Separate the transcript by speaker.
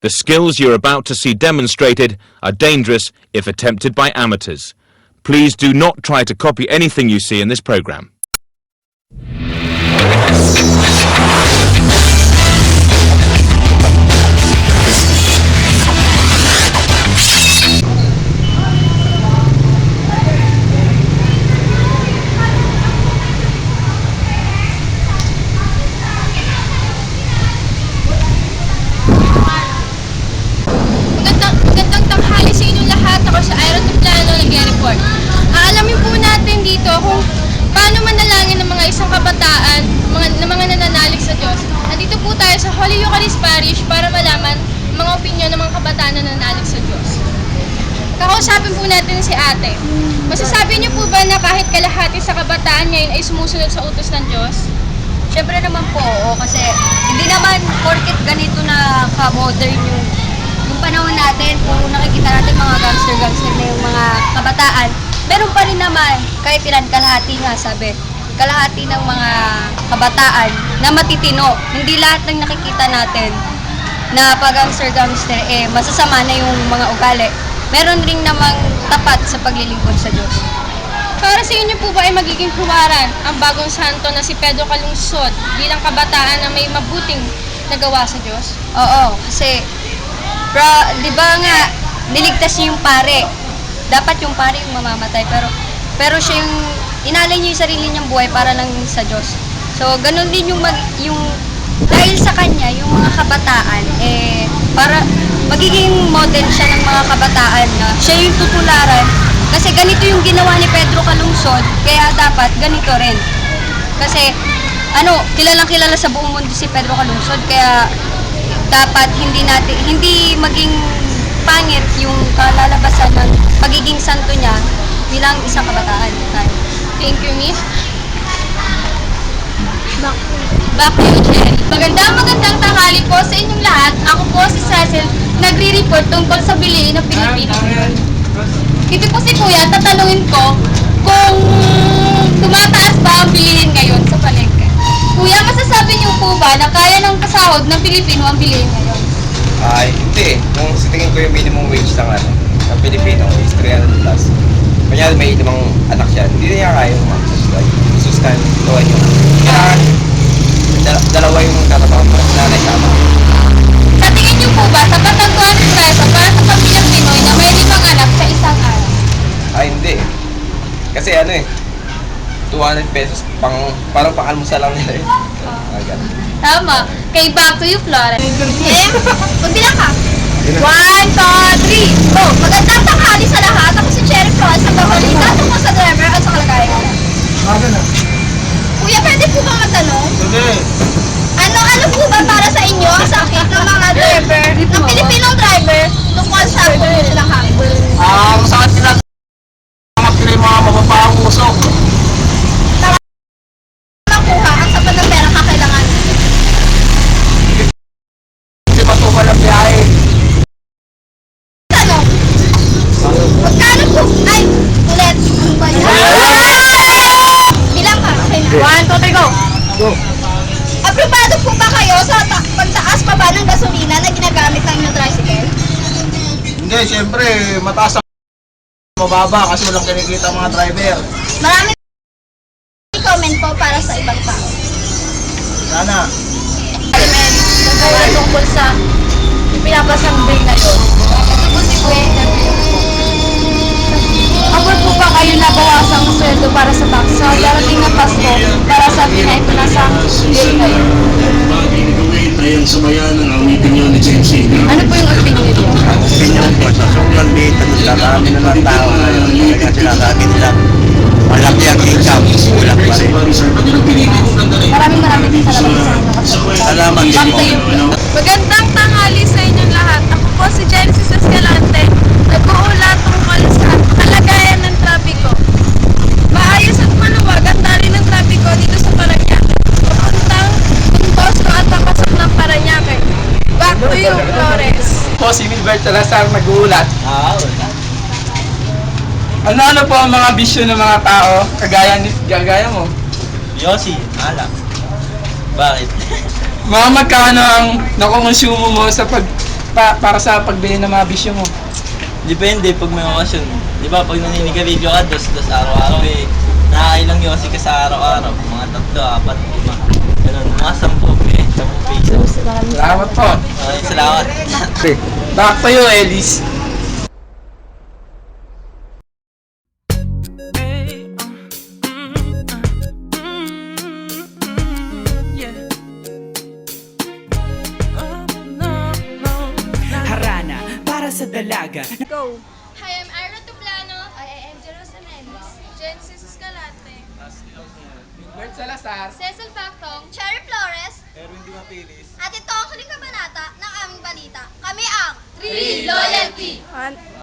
Speaker 1: The skills you're about to see demonstrated are dangerous if attempted by amateurs. Please do not try to copy anything you see in this program.
Speaker 2: Magandang tanghali sa inyong lahat. Ako sa Aeroplano nag-report. Aalamin po natin dito kung paano manalangin ng mga isang kabataan na mga nananalig sa Diyos. Nandito po tayo sa Holy Eucharist Parish para malaman mga opinyon ng mga kabataan na nananalig sa Diyos. Kakausapin po natin si ate. Masasabi niyo po ba na kahit kalahati sa kabataan ngayon ay sumusunod sa utos ng Diyos?
Speaker 3: Siyempre naman po, oo, kasi hindi naman porket ganito na ka-modern yung panahon natin, kung nakikita natin mga gangster na yung mga kabataan, meron pa rin naman, kahit ilan, kalahati nga sabi, kalahati ng mga kabataan na matitino. Hindi lahat ng nakikita natin na pag gangster, masasama na yung mga ugali. Meron rin namang tapat sa paglilingkod sa Diyos.
Speaker 2: Para sa inyo po ba ay magiging huwaran ang bagong santo na si Pedro Calungsod bilang kabataan na may mabuting nagawa sa Diyos?
Speaker 3: Oo, kasi di ba nga, niligtas niya yung pare. Dapat yung pare yung mamamatay, pero siya yung, inalay niya yung sarili niyang buhay para lang sa Diyos. So, ganun din yung dahil sa kanya, yung mga kabataan, para magiging model siya ng mga kabataan na siya yung tutularan. Kasi ganito yung ginawa ni Pedro Calungsod, kaya dapat ganito rin. Kasi, kilalang kilala sa buong mundo si Pedro Calungsod, kaya dapat hindi maging pangit yung kalalabasan ng pagiging santo niya bilang isang kabataan.
Speaker 2: Thank you, Miss. Back to you, Jen. Magandang tanghali po sa inyong lahat. Ako po si Cecil, nagre-report tungkol sa bilihin ng Pilipino. Ito po si Kuya, tatanungin ko kung tumataas ba ang bilihin ngayon sa palengke. Kuya, masasabi niyo po ba na kaya ng kasahod ng Pilipino ang bilihin ngayon?
Speaker 4: Ay, hindi. Kung sitingin ko yung minimum wage ng Pilipino is 300 plus. Kanya may 5 anak siya, hindi niya kaya yung sustentuhan yun. Kailangan dalawa yung tatrabaho para sa nanay sa ama.
Speaker 2: Sa tingin niyo po ba, sapat ang 200 peso para sa pamilyang Pinoy na may 5 anak sa isang araw?
Speaker 4: Ay, hindi. Kasi 200 pesos, parang pang-almusal lang nila eh.
Speaker 2: Tama. Kay back to you, Florence. Magbilang ka. 1, 2, 3, go! Magandang tanghali sa lahat. Ako si Cherry Flores, ang babalita tungkol sa driver at sa kalagayan. Kuya, pwede po ba matanong?
Speaker 4: Hindi.
Speaker 2: Ano po ba para sa inyo ang sakit ng mga driver, ng Pilipinong driver, tungkol sa pollution ng hangin?
Speaker 4: Masakit sila mga mababang usok.
Speaker 2: Makuha ang sapat ng pera kakailangan.
Speaker 4: Hindi matumal ang biyahe.
Speaker 2: Tanong, magkano po? Ay, ulit. Bilang ka. Okay na. 1, 2, 3, go!
Speaker 4: Go.
Speaker 2: Aprobado po ba kayo sa pagtaas pa ba ng gasolina na ginagamit ng inyong tricycle?
Speaker 4: Hindi, siyempre, mataas ang mababa kasi walang kinikita mga driver.
Speaker 2: Marami comment po para sa ibang tao.
Speaker 4: Sana.
Speaker 2: Amen. Nagawa tungkol sa ipinapasang bill na yun. Ito po si Kuya.
Speaker 3: Abot po ba kayo na bawasang sweldo para sa tax sa darating na Pasko para sa pinasang bill kayo?
Speaker 5: Baging gawin tayong sabayan ng awitin niyo ni James Higa.
Speaker 3: Ano po yung opinion niyo?
Speaker 6: Opinion ko sa sobrang dito, nakarami na ng tao ngayon. Kaya sinasabi nila, malaki ang income, kulang pa rin.
Speaker 3: Maraming salamat sa inyo.
Speaker 6: Salamat din
Speaker 3: Back
Speaker 6: po.
Speaker 3: to you.
Speaker 2: Magandang tanghali sa inyong lahat. Ako po si Genesis Escalante. Nag-uulat tungkol sa kalagayan ng trapiko. Maayos at maluwag ang dali ng trapiko dito sa Parañaque. Papuntang Bosco at papasok ng Parañaque. Back to you, Flores.
Speaker 4: Po si Wilbert Salazar nag-uulat. Ano po ang mga bisyo ng mga tao kagaya mo?
Speaker 6: Yossi, alak. Bakit?
Speaker 4: Mga magkano ang nakonsumo mo sa
Speaker 7: para sa pagbili ng mga bisyo mo?
Speaker 8: Depende pag may okasyon. Di ba, pag naninigarilyo ka, dos araw-araw eh. Nakakailang yosi ka sa araw-araw. Mga 3, 4, 5. Ganun, mga 10 pesos.
Speaker 7: Salamat po.
Speaker 8: Okay, salamat.
Speaker 7: Back to you, Ellis.
Speaker 9: Harana para sa dalaga.
Speaker 2: Hi, I'm Ira Tuplano. I am Jerusalem Ennis. Genesis Escalante.
Speaker 7: Bert Salazar.
Speaker 2: Cecil Factong. Cherry Flores.
Speaker 8: Erwin Di Mapilis.
Speaker 2: At ito ang huling kabanata ng aming balita. Kami ang 3 Loyalty.